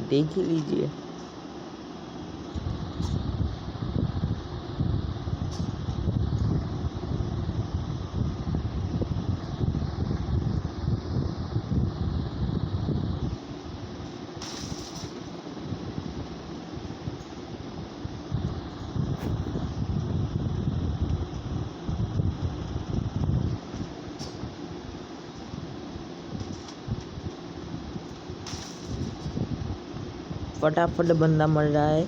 देख ही लीजिए। फटाफट बंदा मर रहा है।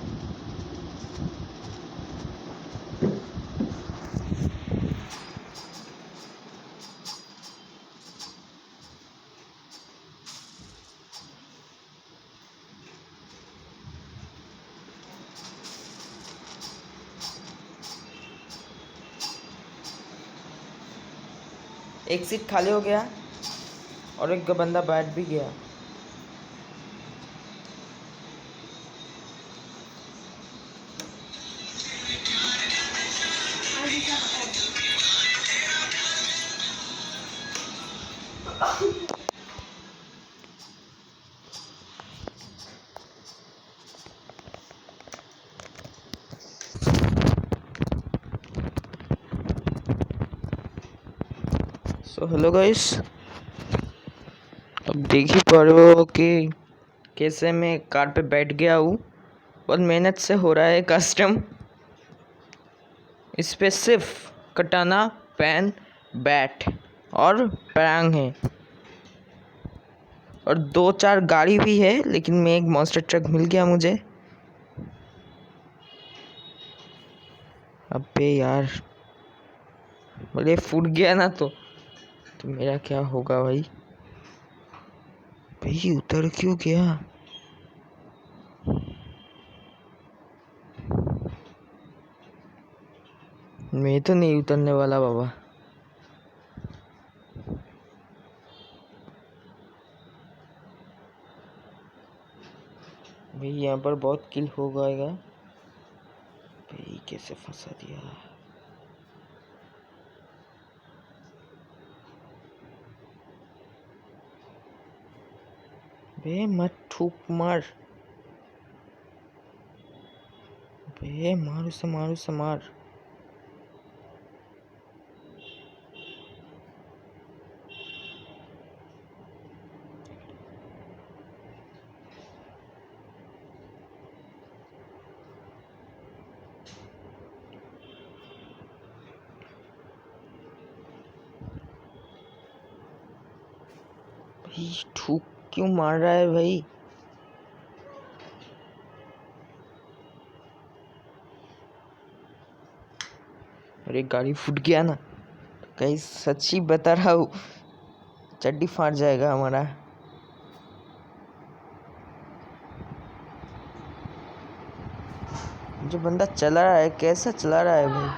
एक सीट खाली हो गया और एक बंदा बैठ भी गया। सो हेलो गाइस, अब देख ही पा रहे हो कि कैसे मैं कार पे बैठ गया हूँ। बहुत मेहनत से हो रहा है कस्टम। इस पे सिर्फ कटाना, पेन, बैट और पैंग है और 2-4 गाड़ी भी है, लेकिन मैं एक मॉन्स्टर ट्रक मिल गया मुझे। अबे यार, बोले फूट गया ना तो मेरा क्या होगा भाई। भाई उतर क्यों गया? मैं तो नहीं उतरने वाला बाबा। भाई यहाँ पर बहुत किल हो जाएगा। भाई कैसे फंसा दिया। बे मत ठूक मार। बे मार उसे, मार उसे, मार। भाई ठूक क्यों मार रहा है भाई? अरे गाड़ी फूट गया ना, कहीं सच्ची बता रहा हूँ, चड्डी फाट जाएगा हमारा। जो बंदा चला रहा है कैसा चला रहा है भाई?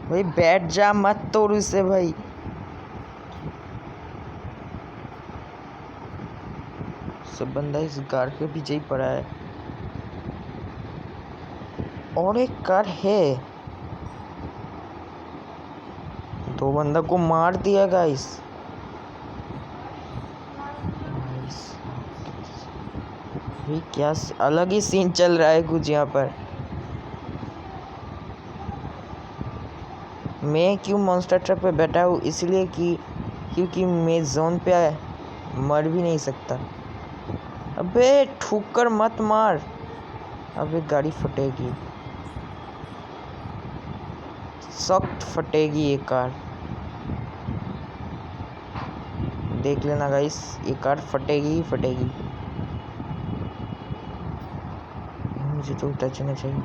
भाई बैठ जा, मत तोड़ उसे भाई। सब बंदा इस कार के पीछे ही पड़ा है और एक कार है। 2 बंदा को मार दिया गाइस। भाई क्या अलग ही सीन चल रहा है कुछ यहाँ पर। मैं क्यों मॉन्स्टर ट्रक पे बैठा हूँ? इसलिए कि क्योंकि मैं जोन पे मर भी नहीं सकता। अबे ठुकर मत मार। अबे गाड़ी फटेगी, सख्त फटेगी ये कार। देख लेना गाइस, ये कार फटेगी ही फटेगी। मुझे तो उतर जाना चाहिए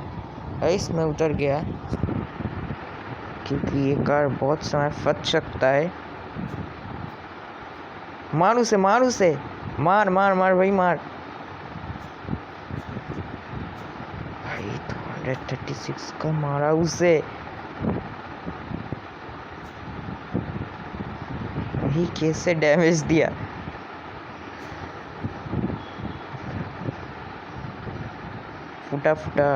गाइस। मैं उतर गया क्योंकि ये कार बहुत समय फट सकता है। मार उसे, मार उसे, मार मार मार भाई मार। भाई 236 का मारा उसे। भाई कैसे डैमेज दिया। फूटा फूटा।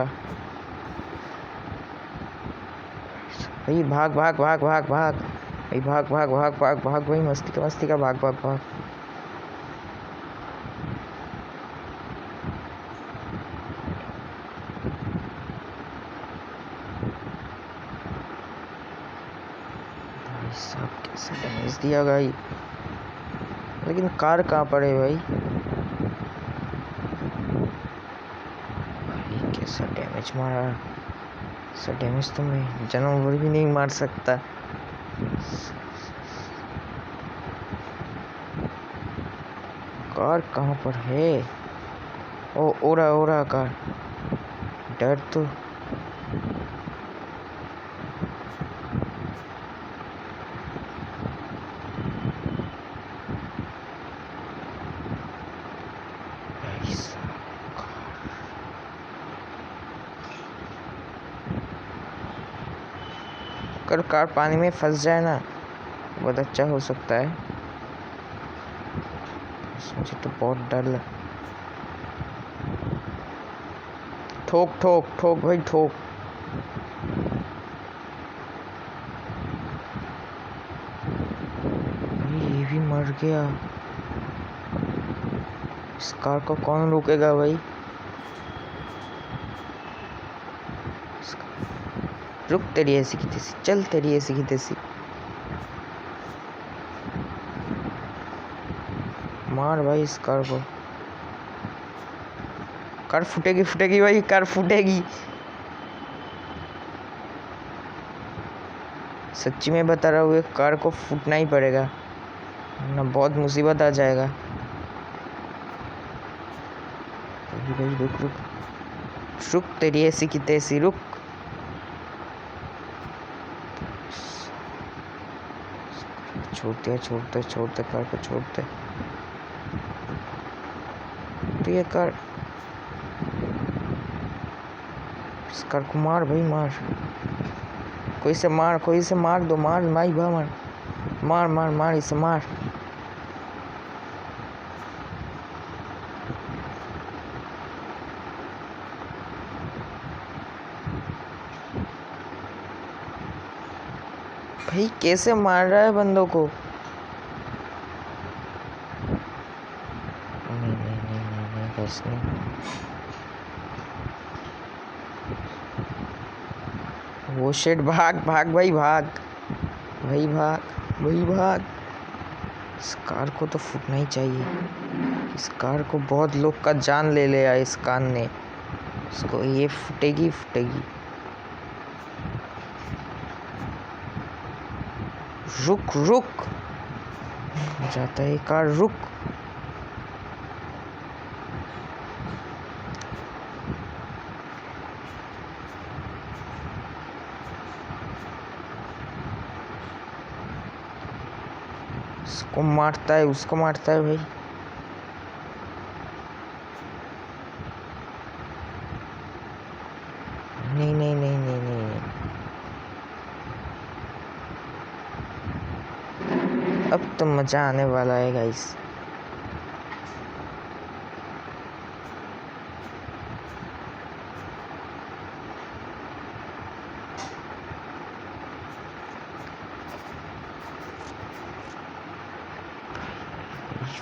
भाई भाग भाग भाग भाग भाग भाई, भाग भाग भाग भाग भाग भाई, मस्ती का भाग भाग भाग। दिया भाई, लेकिन कार कहाँ पर है भाई? भाई कैसा डैमेज मारा, ऐसा डैमेज तो मैं जानवर भी नहीं मार सकता। कार कहाँ पर है? ओ ओरा कार, डर तो अगर कार पानी में फंस जाए ना बहुत अच्छा हो सकता है। मुझे तो बहुत डर लग। ठोक ठोक ठोक भाई ठोक। ये भी मर गया। इस कार को कौन रोकेगा भाई? रुक, तेरी ऐसी की तैसी, चल तेरी ऐसी की तैसी। मार भाई इस कार को। कार फूटेगी फूटेगी भाई, कार फूटेगी। सच्ची में बता रहा हूँ, कार को फूटना ही पड़ेगा ना, बहुत मुसीबत आ जाएगा। भाई रुक रुक रुक, तेरी ऐसी की तैसी रुक। छोड़ते कार को छोड़ते। तो ये कार, इस कार को मार भाई मार। कोई से मार दो, मार भाई मार इसे मार। भाई कैसे मार रहा है बंदों को? नहीं बस नहीं। वो शेट, भाग भाग भाई भाग भाई। इस कार को तो फूटना ही चाहिए। इस कार को बहुत लोग का जान ले लिया इस कार ने। इसको ये फूटेगी। रुक जाता है कार, रुक। उसको मारता है भाई। नहीं। अब तो मजा आने वाला है गाइस।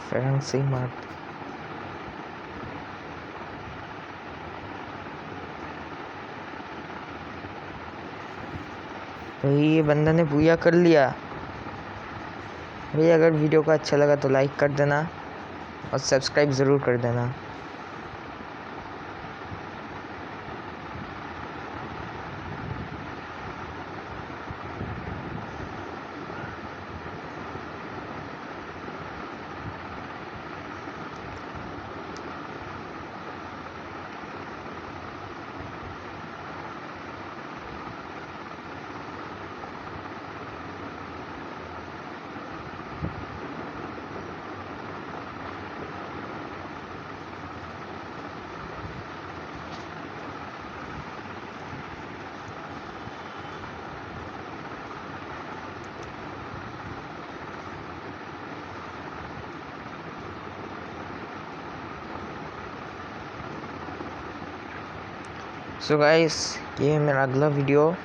फैन से ही मार। भाई ये बंदा ने पूजा कर लिया। भाई अगर वीडियो को अच्छा लगा तो लाइक कर देना और सब्सक्राइब ज़रूर कर देना। सो गाइस, ये है मेरा अगला वीडियो।